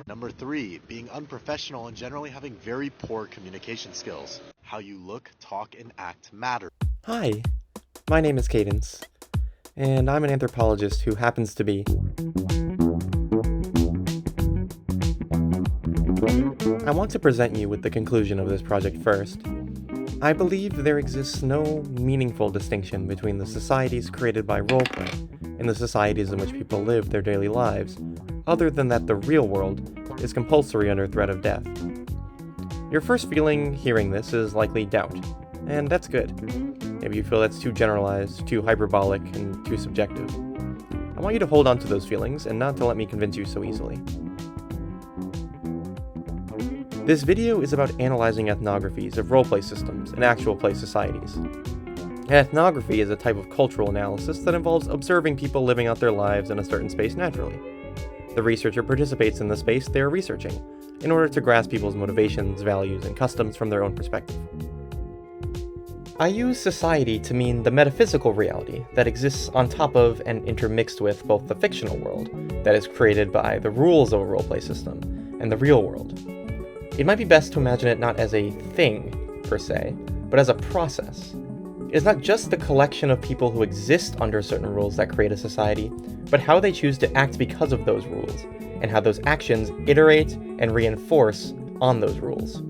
Number 3, being unprofessional and generally having very poor communication skills. How you look, talk, and act matter. Hi, my name is Cadence, and I'm an anthropologist who happens to be... I want to present you with the conclusion of this project first. I believe there exists no meaningful distinction between the societies created by roleplay and the societies in which people live their daily lives, other than that the real world is compulsory under threat of death. Your first feeling hearing this is likely doubt, and that's good. Maybe you feel that's too generalized, too hyperbolic, and too subjective. I want you to hold on to those feelings and not to let me convince you so easily. This video is about analyzing ethnographies of roleplay systems in actual play societies. An ethnography is a type of cultural analysis that involves observing people living out their lives in a certain space naturally. The researcher participates in the space they are researching, in order to grasp people's motivations, values, and customs from their own perspective. I use society to mean the metaphysical reality that exists on top of and intermixed with both the fictional world, that is created by the rules of a roleplay system, and the real world. It might be best to imagine it not as a thing, per se, but as a process. It is not just the collection of people who exist under certain rules that create a society, but how they choose to act because of those rules, and how those actions iterate and reinforce on those rules.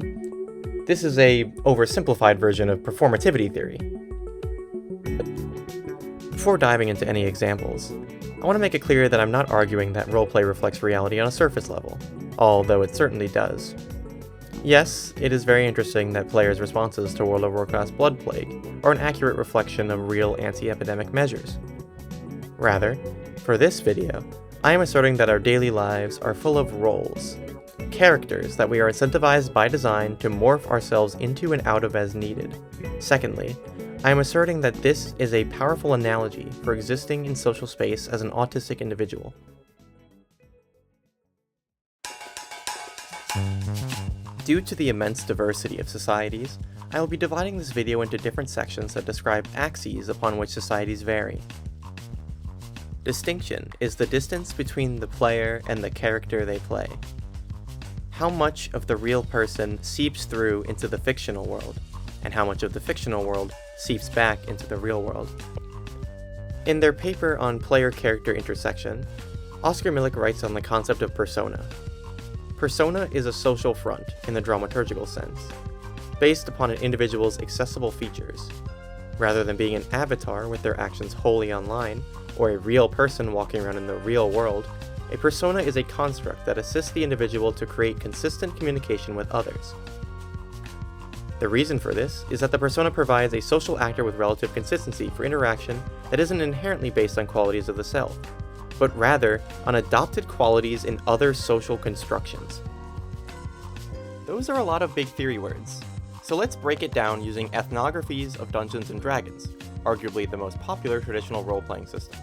This is a oversimplified version of performativity theory. Before diving into any examples, I want to make it clear that I'm not arguing that roleplay reflects reality on a surface level, although it certainly does. Yes, it is very interesting that players' responses to World of Warcraft's Blood Plague are an accurate reflection of real anti-epidemic measures. Rather, for this video, I am asserting that our daily lives are full of roles, characters that we are incentivized by design to morph ourselves into and out of as needed. Secondly, I am asserting that this is a powerful analogy for existing in social space as an autistic individual. Due to the immense diversity of societies, I will be dividing this video into different sections that describe axes upon which societies vary. Distinction is the distance between the player and the character they play. How much of the real person seeps through into the fictional world, and how much of the fictional world seeps back into the real world. In their paper on player-character intersection, Oscar Milik writes on the concept of persona. Persona is a social front, in the dramaturgical sense, based upon an individual's accessible features. Rather than being an avatar with their actions wholly online, or a real person walking around in the real world, a persona is a construct that assists the individual to create consistent communication with others. The reason for this is that the persona provides a social actor with relative consistency for interaction that isn't inherently based on qualities of the self, but rather on adopted qualities in other social constructions. Those are a lot of big theory words, so let's break it down using ethnographies of Dungeons & Dragons, arguably the most popular traditional role-playing system.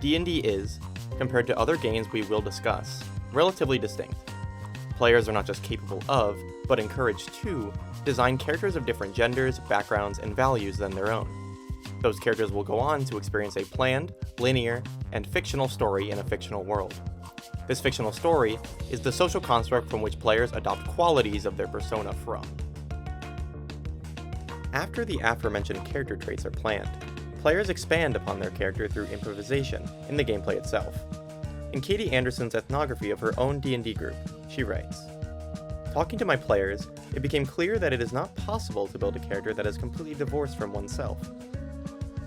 D&D is, compared to other games we will discuss, relatively distinct. Players are not just capable of, but encouraged to, design characters of different genders, backgrounds, and values than their own. Those characters will go on to experience a planned, linear, and fictional story in a fictional world. This fictional story is the social construct from which players adopt qualities of their persona from. After the aforementioned character traits are planned, players expand upon their character through improvisation in the gameplay itself. In Katie Anderson's ethnography of her own D&D group, she writes, "Talking to my players, it became clear that it is not possible to build a character that is completely divorced from oneself.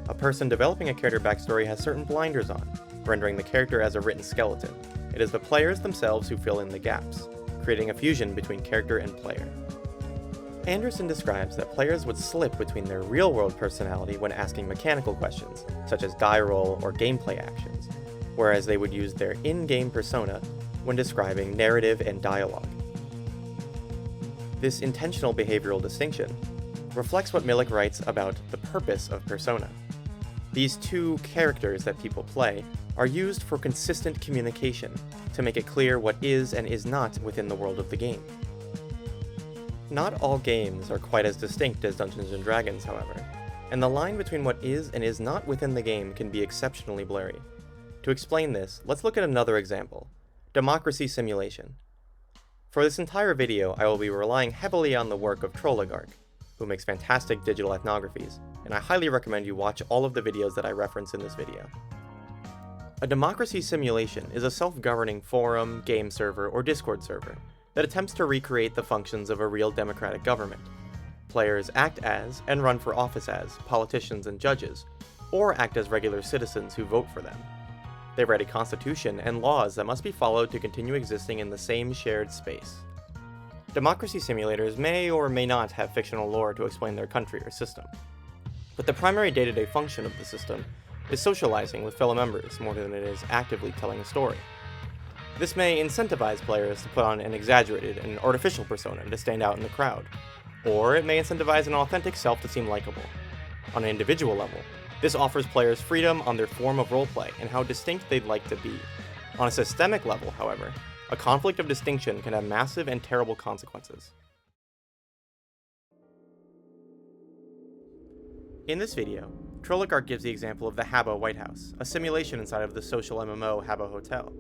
A person developing a character backstory has certain blinders on, rendering the character as a written skeleton. It is the players themselves who fill in the gaps, creating a fusion between character and player." Anderson describes that players would slip between their real-world personality when asking mechanical questions, such as die roll or gameplay actions, whereas they would use their in-game persona when describing narrative and dialogue. This intentional behavioral distinction reflects what Milik writes about the purpose of persona. These two characters that people play are used for consistent communication to make it clear what is and is not within the world of the game. Not all games are quite as distinct as Dungeons & Dragons, however, and the line between what is and is not within the game can be exceptionally blurry. To explain this, let's look at another example: democracy simulation. For this entire video, I will be relying heavily on the work of Trolligarch, who makes fantastic digital ethnographies, and I highly recommend you watch all of the videos that I reference in this video. A democracy simulation is a self-governing forum, game server, or Discord server that attempts to recreate the functions of a real democratic government. Players act as, and run for office as, politicians and judges, or act as regular citizens who vote for them. They write a constitution and laws that must be followed to continue existing in the same shared space. Democracy simulators may or may not have fictional lore to explain their country or system, but the primary day-to-day function of the system is socializing with fellow members more than it is actively telling a story. This may incentivize players to put on an exaggerated and artificial persona to stand out in the crowd, or it may incentivize an authentic self to seem likable. On an individual level, this offers players freedom on their form of roleplay and how distinct they'd like to be. On a systemic level, however, a conflict of distinction can have massive and terrible consequences. In this video, Trolligarch gives the example of the Habbo White House, a simulation inside of the social MMO Habbo Hotel.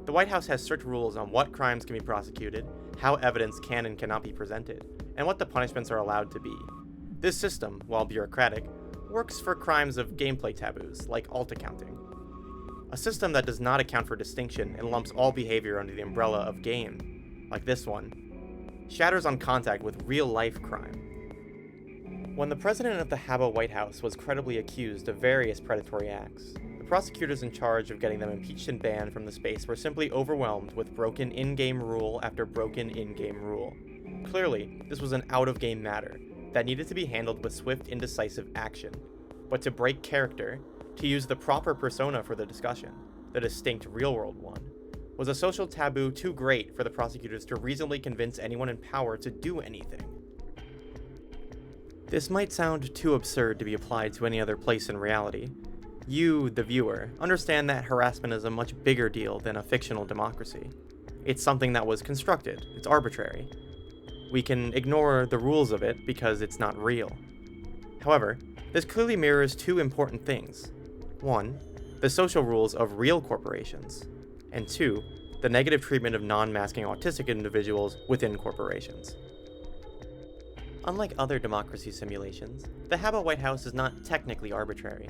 The White House has strict rules on what crimes can be prosecuted, how evidence can and cannot be presented, and what the punishments are allowed to be. This system, while bureaucratic, works for crimes of gameplay taboos, like alt accounting. A system that does not account for distinction and lumps all behavior under the umbrella of game, like this one, shatters on contact with real-life crime. When the president of the Habbo White House was credibly accused of various predatory acts, the prosecutors in charge of getting them impeached and banned from the space were simply overwhelmed with broken in-game rule after broken in-game rule. Clearly, this was an out-of-game matter that needed to be handled with swift, indecisive action. But to break character, to use the proper persona for the discussion, the distinct real-world one, was a social taboo too great for the prosecutors to reasonably convince anyone in power to do anything. This might sound too absurd to be applied to any other place in reality. You, the viewer, understand that harassment is a much bigger deal than a fictional democracy. It's something that was constructed, it's arbitrary. We can ignore the rules of it because it's not real. However, this clearly mirrors two important things. One, the social rules of real corporations, and two, the negative treatment of non-masking autistic individuals within corporations. Unlike other democracy simulations, the Habbo White House is not technically arbitrary.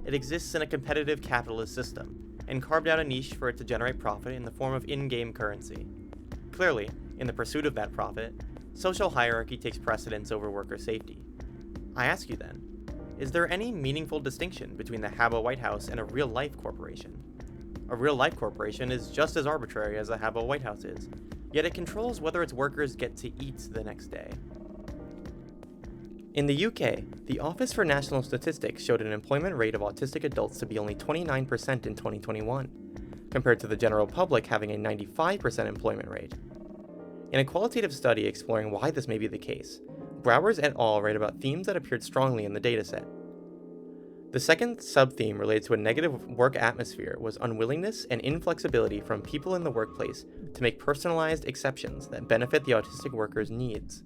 It exists in a competitive capitalist system, and carved out a niche for it to generate profit in the form of in-game currency. Clearly, in the pursuit of that profit, social hierarchy takes precedence over worker safety. I ask you then, is there any meaningful distinction between the Habbo White House and a real-life corporation? A real-life corporation is just as arbitrary as the Habbo White House is, yet it controls whether its workers get to eat the next day. In the UK, the Office for National Statistics showed an employment rate of autistic adults to be only 29% in 2021, compared to the general public having a 95% employment rate. In a qualitative study exploring why this may be the case, Browers et al. Write about themes that appeared strongly in the dataset. The second sub-theme related to a negative work atmosphere was unwillingness and inflexibility from people in the workplace to make personalized exceptions that benefit the autistic workers' needs.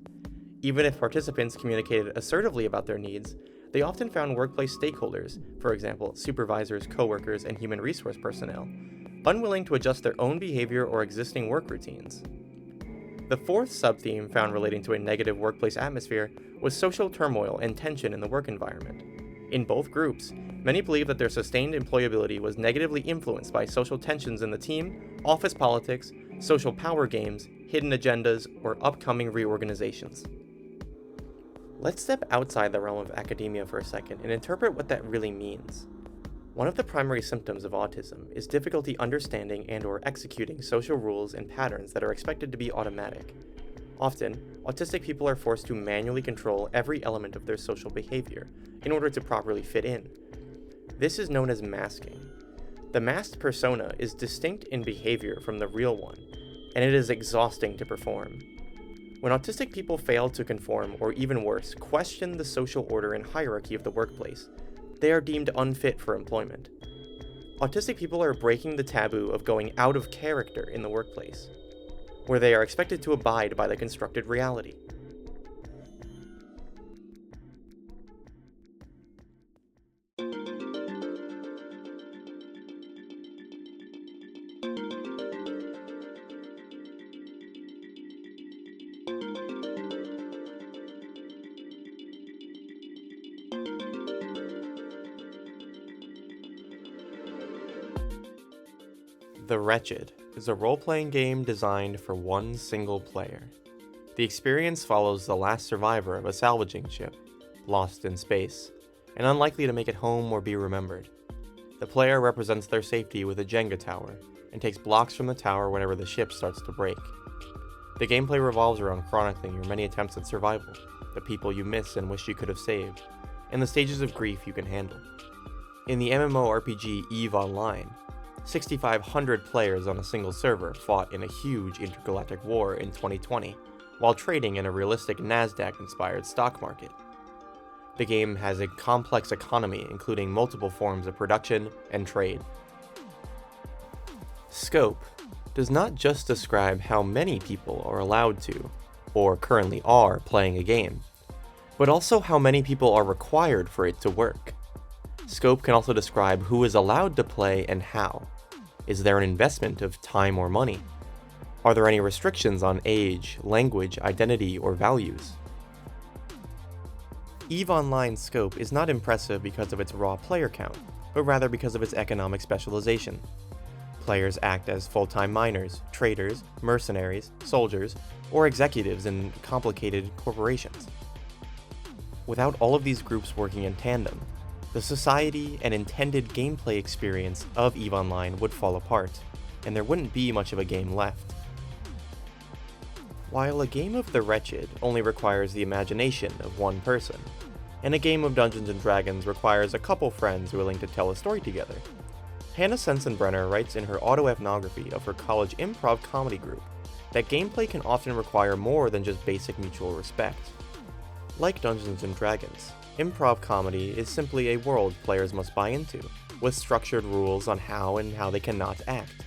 Even if participants communicated assertively about their needs, they often found workplace stakeholders, for example, supervisors, coworkers, and human resource personnel, unwilling to adjust their own behavior or existing work routines. The fourth sub-theme found relating to a negative workplace atmosphere was social turmoil and tension in the work environment. In both groups, many believed that their sustained employability was negatively influenced by social tensions in the team, office politics, social power games, hidden agendas, or upcoming reorganizations. Let's step outside the realm of academia for a second and interpret what that really means. One of the primary symptoms of autism is difficulty understanding and/or executing social rules and patterns that are expected to be automatic. Often, autistic people are forced to manually control every element of their social behavior in order to properly fit in. This is known as masking. The masked persona is distinct in behavior from the real one, and it is exhausting to perform. When autistic people fail to conform, or even worse, question the social order and hierarchy of the workplace, they are deemed unfit for employment. Autistic people are breaking the taboo of going out of character in the workplace, where they are expected to abide by the constructed reality. The Wretched is a role-playing game designed for one single player. The experience follows the last survivor of a salvaging ship, lost in space, and unlikely to make it home or be remembered. The player represents their safety with a Jenga tower, and takes blocks from the tower whenever the ship starts to break. The gameplay revolves around chronicling your many attempts at survival, the people you miss and wish you could have saved, and the stages of grief you can handle. In the MMORPG EVE Online, 6,500 players on a single server fought in a huge intergalactic war in 2020, while trading in a realistic NASDAQ-inspired stock market. The game has a complex economy including multiple forms of production and trade. Scope does not just describe how many people are allowed to, or currently are, playing a game, but also how many people are required for it to work. Scope can also describe who is allowed to play and how. Is there an investment of time or money? Are there any restrictions on age, language, identity, or values? EVE Online's scope is not impressive because of its raw player count, but rather because of its economic specialization. Players act as full-time miners, traders, mercenaries, soldiers, or executives in complicated corporations. Without all of these groups working in tandem, the society and intended gameplay experience of EVE Online would fall apart, and there wouldn't be much of a game left. While a game of The Wretched only requires the imagination of one person, and a game of Dungeons & Dragons requires a couple friends willing to tell a story together, Hannah Sensenbrenner writes in her autoethnography of her college improv comedy group that gameplay can often require more than just basic mutual respect. Like Dungeons & Dragons, improv comedy is simply a world players must buy into, with structured rules on how and how they cannot act.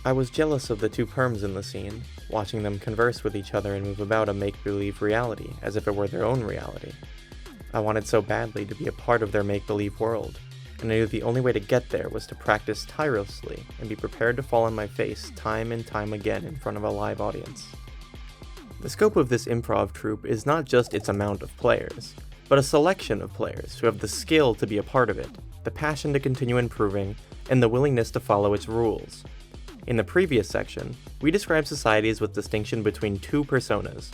I was jealous of the two perms in the scene, watching them converse with each other and move about a make-believe reality as if it were their own reality. I wanted so badly to be a part of their make-believe world, and I knew the only way to get there was to practice tirelessly and be prepared to fall on my face time and time again in front of a live audience. The scope of this improv troupe is not just its amount of players, but a selection of players who have the skill to be a part of it, the passion to continue improving, and the willingness to follow its rules. In the previous section, we described societies with distinction between two personas.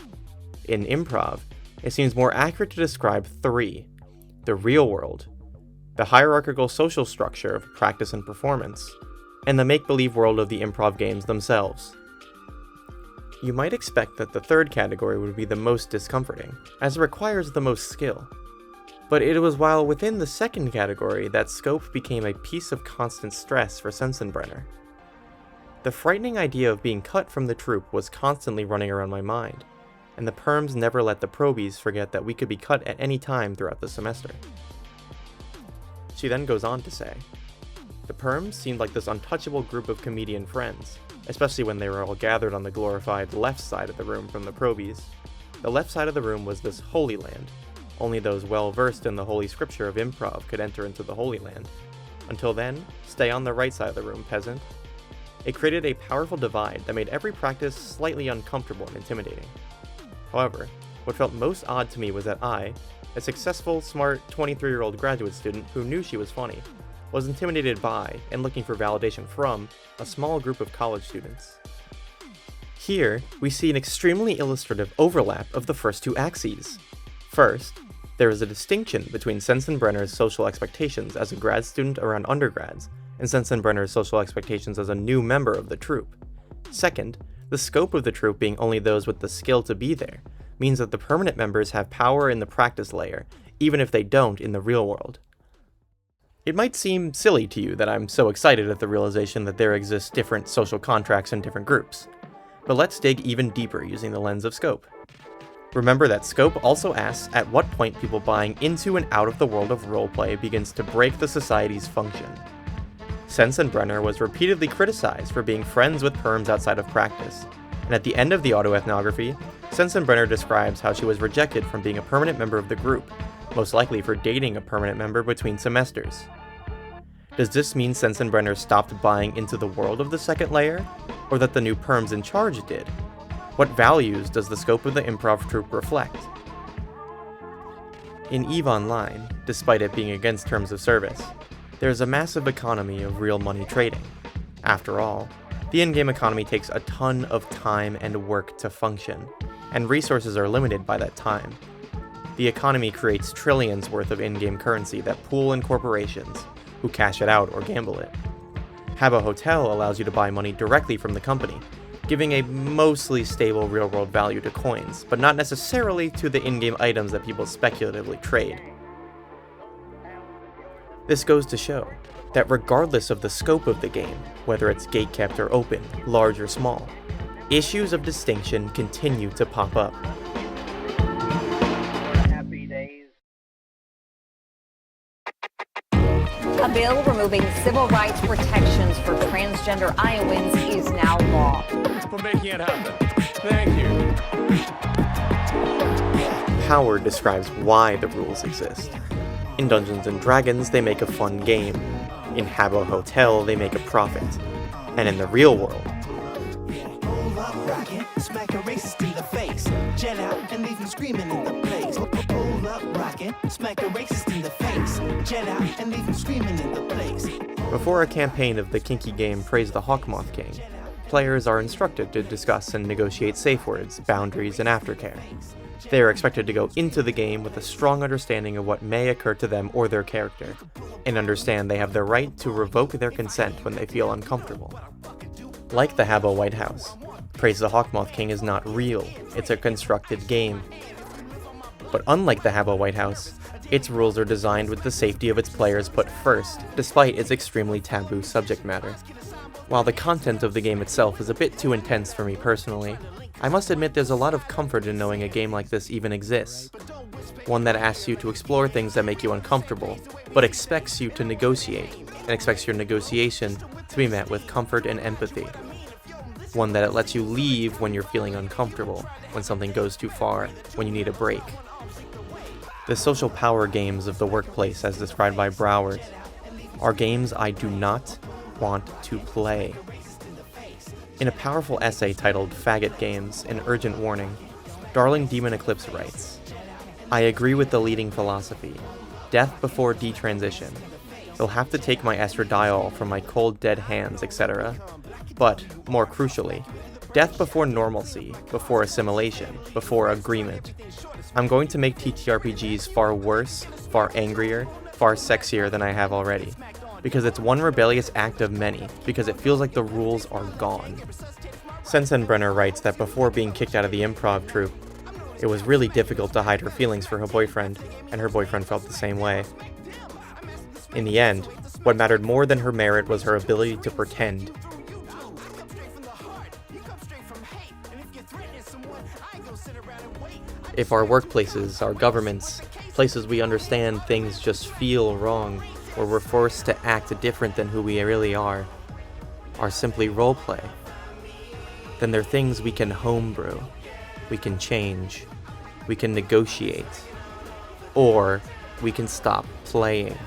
In improv, it seems more accurate to describe three: the real world, the hierarchical social structure of practice and performance, and the make-believe world of the improv games themselves. You might expect that the third category would be the most discomforting, as it requires the most skill. But it was while within the second category that scope became a piece of constant stress for Sensenbrenner. The frightening idea of being cut from the troupe was constantly running around my mind, and the perms never let the probies forget that we could be cut at any time throughout the semester. She then goes on to say, the perms seemed like this untouchable group of comedian friends, especially when they were all gathered on the glorified left side of the room from the probies. The left side of the room was this holy land. Only those well-versed in the holy scripture of improv could enter into the holy land. Until then, stay on the right side of the room, peasant. It created a powerful divide that made every practice slightly uncomfortable and intimidating. However, what felt most odd to me was that I, a successful, smart, 23-year-old graduate student who knew she was funny, was intimidated by, and looking for validation from, a small group of college students. Here, we see an extremely illustrative overlap of the first two axes. First, there is a distinction between Sensenbrenner's social expectations as a grad student around undergrads, and Sensenbrenner's social expectations as a new member of the troupe. Second, the scope of the troupe being only those with the skill to be there, means that the permanent members have power in the practice layer, even if they don't in the real world. It might seem silly to you that I'm so excited at the realization that there exist different social contracts in different groups, but let's dig even deeper using the lens of scope. Remember that scope also asks at what point people buying into and out of the world of roleplay begins to break the society's function. Sensenbrenner was repeatedly criticized for being friends with perms outside of practice, and at the end of the autoethnography, Sensenbrenner describes how she was rejected from being a permanent member of the group, most likely for dating a permanent member between semesters. Does this mean Sensenbrenner stopped buying into the world of the second layer, or that the new perms in charge did? What values does the scope of the improv troupe reflect? In EVE Online, despite it being against terms of service, there is a massive economy of real money trading. After all, the in-game economy takes a ton of time and work to function, and resources are limited by that time. The economy creates trillions worth of in-game currency that pool in corporations, who cash it out or gamble it. Habbo Hotel allows you to buy money directly from the company, giving a mostly stable real-world value to coins, but not necessarily to the in-game items that people speculatively trade. This goes to show that regardless of the scope of the game, whether it's gate-kept or open, large or small, issues of distinction continue to pop up. A bill removing civil rights protections for transgender Iowans is now law. For making it happen. Thank you. Howard describes why the rules exist. In Dungeons & Dragons, they make a fun game. In Habbo Hotel, they make a profit. And in the real world, smack a racist in the face, jet out and leave him screaming in the place. Hold up, rockin', smack a racist in the face, jet out and leave him screaming in the place. before a campaign of the kinky game Praise the Hawkmoth King, players are instructed to discuss and negotiate safe words, boundaries, and aftercare. They are expected to go into the game with a strong understanding of what may occur to them or their character, and understand they have the right to revoke their consent when they feel uncomfortable. Like the Habbo White House, Praise the Hawkmoth King is not real, it's a constructed game. But unlike the Habbo White House, its rules are designed with the safety of its players put first, despite its extremely taboo subject matter. While the content of the game itself is a bit too intense for me personally, I must admit there's a lot of comfort in knowing a game like this even exists. One that asks you to explore things that make you uncomfortable, but expects you to negotiate, and expects your negotiation to be met with comfort and empathy. One that it lets you leave when you're feeling uncomfortable, when something goes too far, when you need a break. The social power games of the workplace, as described by Browers, are games I do not want to play. In a powerful essay titled Faggot Games, An Urgent Warning, Darling Demon Eclipse writes, "I agree with the leading philosophy, death before detransition. They'll have to take my estradiol from my cold dead hands, etc. But, more crucially, death before normalcy, before assimilation, before agreement. I'm going to make TTRPGs far worse, far angrier, far sexier than I have already. Because it's one rebellious act of many, because it feels like the rules are gone." Sensenbrenner writes that before being kicked out of the improv troupe, it was really difficult to hide her feelings for her boyfriend, and her boyfriend felt the same way. In the end, what mattered more than her merit was her ability to pretend. If our workplaces, our governments, places we understand things just feel wrong, or we're forced to act different than who we really are simply roleplay, then they're things we can homebrew, we can change, we can negotiate, or we can stop playing.